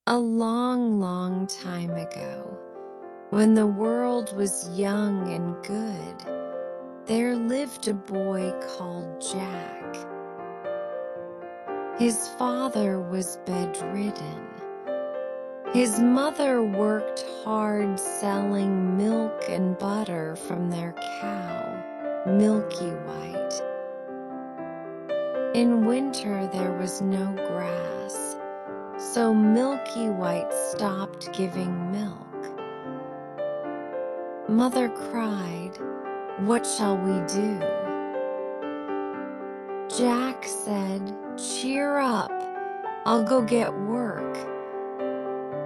A long, long time ago, when the world was young and good, there lived a boy called Jack. His father was bedridden. His mother worked hard selling milk and butter from their cow, Milky White. In winter, there was no grass, so Milky White stopped giving milk. Mother cried, "What shall we do?" Jack said, "Cheer up, I'll go get work."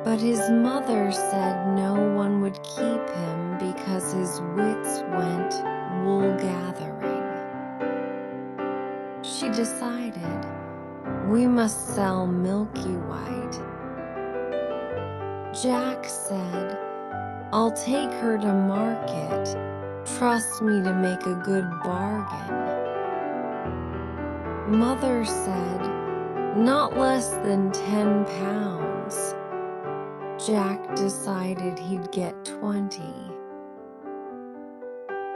But his mother said no one would keep him because his wits went wool gathering. She decided, "We must sell Milky White." Jack said, "I'll take her to market. Trust me to make a good bargain." Mother said, "Not less than 10 pounds." Jack decided he'd get 20.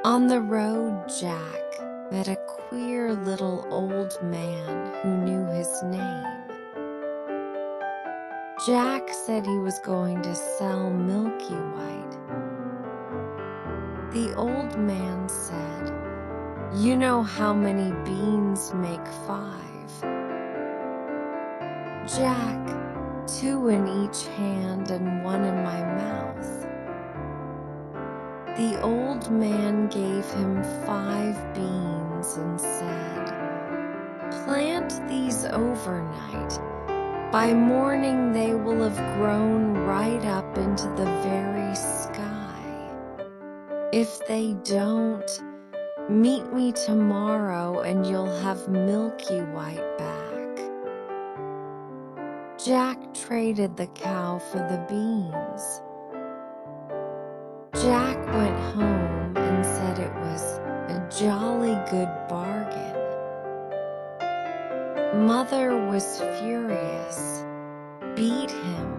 On the road, Jack met a queer little old man who knew his name. Jack said he was going to sell Milky White. The old man said, "You know how many beans make 5?" "Jack, 2 in each hand and 1 in my mouth." The old man gave him 5 beans and said, "Plant these overnight. By morning they will have grown right up into the very sky. If they don't, meet me tomorrow and you'll have Milky White back." Jack traded the cow for the beans. Jack went home and said it was a jolly good bargain. Mother was furious, beat him,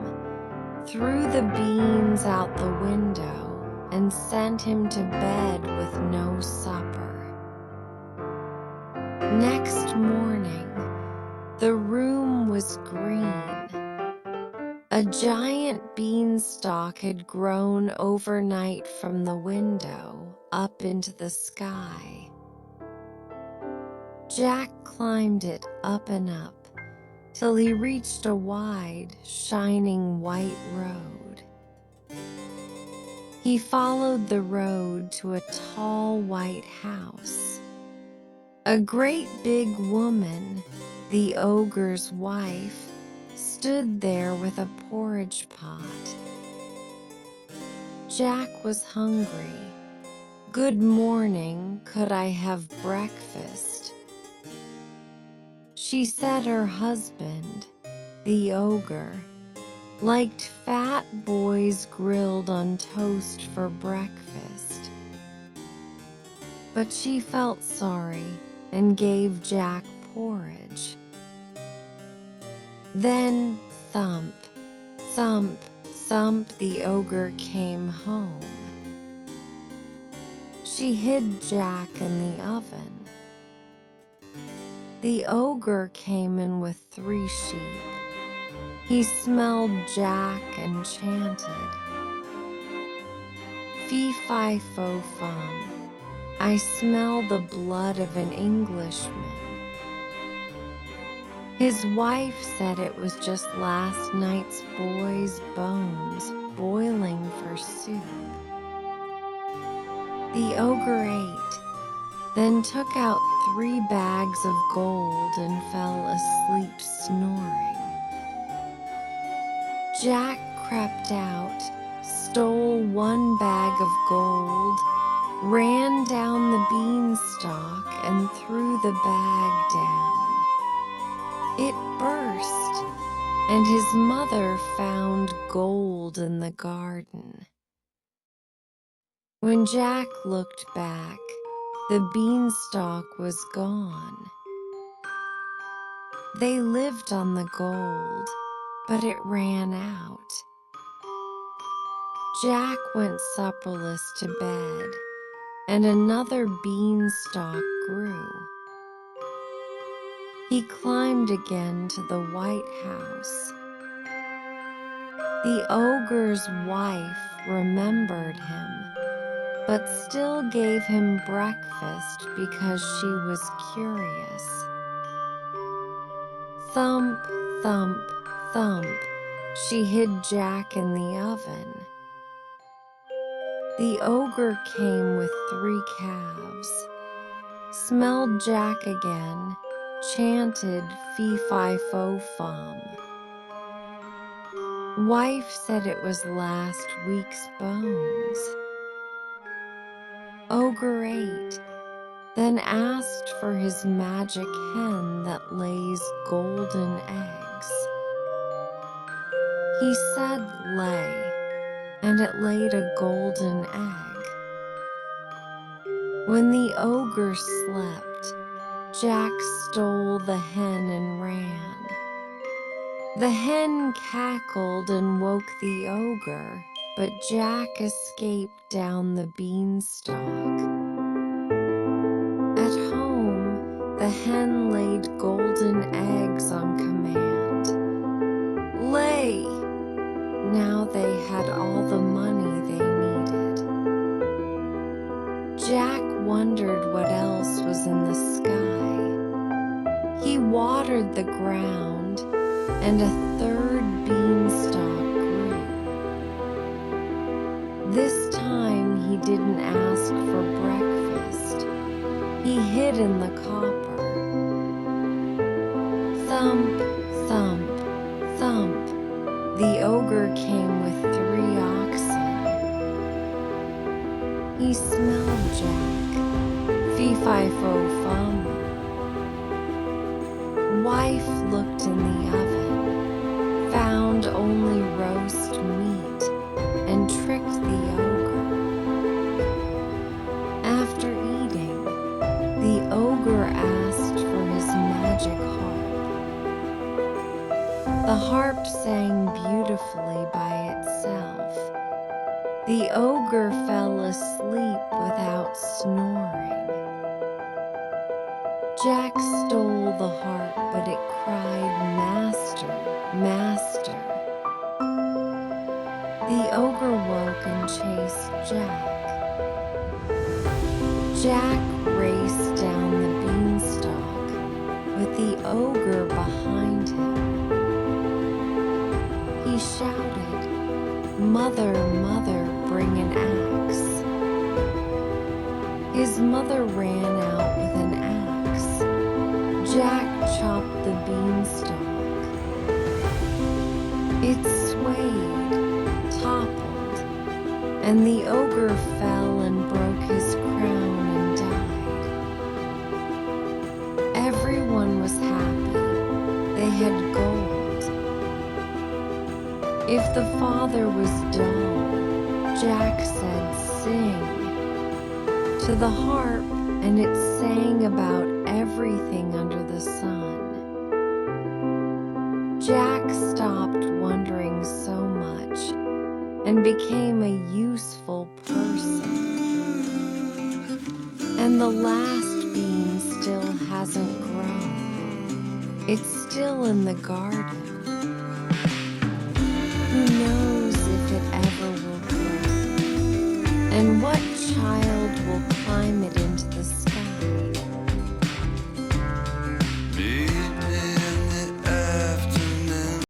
threw the beans out the window, and sent him to bed with no supper. Next morning, the room was green. A giant beanstalk had grown overnight from the window up into the sky. Jack climbed it up and up till he reached a wide, shining white road. He followed the road to a tall white house. A great big woman, the ogre's wife, stood there with a porridge pot. Jack was hungry. "Good morning, could I have breakfast?" She said her husband, the ogre, liked fat boys grilled on toast for breakfast. But she felt sorry and gave Jack porridge. Then, thump, thump, thump, the ogre came home. She hid Jack in the oven. The ogre came in with 3 sheep. He smelled Jack and chanted, "Fee-fi-fo-fum, I smell the blood of an Englishman." His wife said it was just last night's boy's bones boiling for soup. The ogre ate, then took out 3 bags of gold and fell asleep snoring. Jack crept out, stole 1 bag of gold, ran down the beanstalk and threw the bag down. It burst, and his mother found gold in the garden. When Jack looked back, the beanstalk was gone. They lived on the gold, but it ran out. Jack went supperless to bed, and another beanstalk grew. He climbed again to the White House. The ogre's wife remembered him, but still gave him breakfast because she was curious. Thump, thump, thump, she hid Jack in the oven. The ogre came with 3 calves, smelled Jack again, chanted fee-fi-fo-fum. Wife said it was last week's bones. Ogre ate, then asked for his magic hen that lays golden eggs. He said lay, and it laid a golden egg. When the ogre slept, Jack stole the hen and ran. The hen cackled and woke the ogre, but Jack escaped down the beanstalk. At home, the hen laid golden eggs on command. Lay! Now they had all the money they needed. Jack wondered what else was in the sky. He watered the ground, and a 3rd beanstalk grew. This time he didn't ask for breakfast. He hid in the copper. Thump, thump, thump, the ogre came with 3 oxen. He smelled Jack, fee-fi-fo-fum. Wife looked in the oven, found only roast meat, and tricked the ogre. After eating, the ogre asked for his magic harp. The harp sang beautifully by itself. The ogre fell asleep without snoring. Jack stole the harp, but it cried, "Master, master." The ogre woke and chased Jack. Jack raced down the beanstalk, with the ogre behind him. He shouted, "Mother, mother, bring an axe." His mother ran out with an axe. Jack chopped the beanstalk. It swayed, toppled, and the ogre fell and broke his crown and died. Everyone was happy. They had gold. If the father was dull, Jack said, "Sing," to the harp, and it sang about everything under the sun. Jack stopped wondering so much and became a useful person. And the last bean still hasn't grown. It's still in the garden. Who knows if it ever will grow? And what child will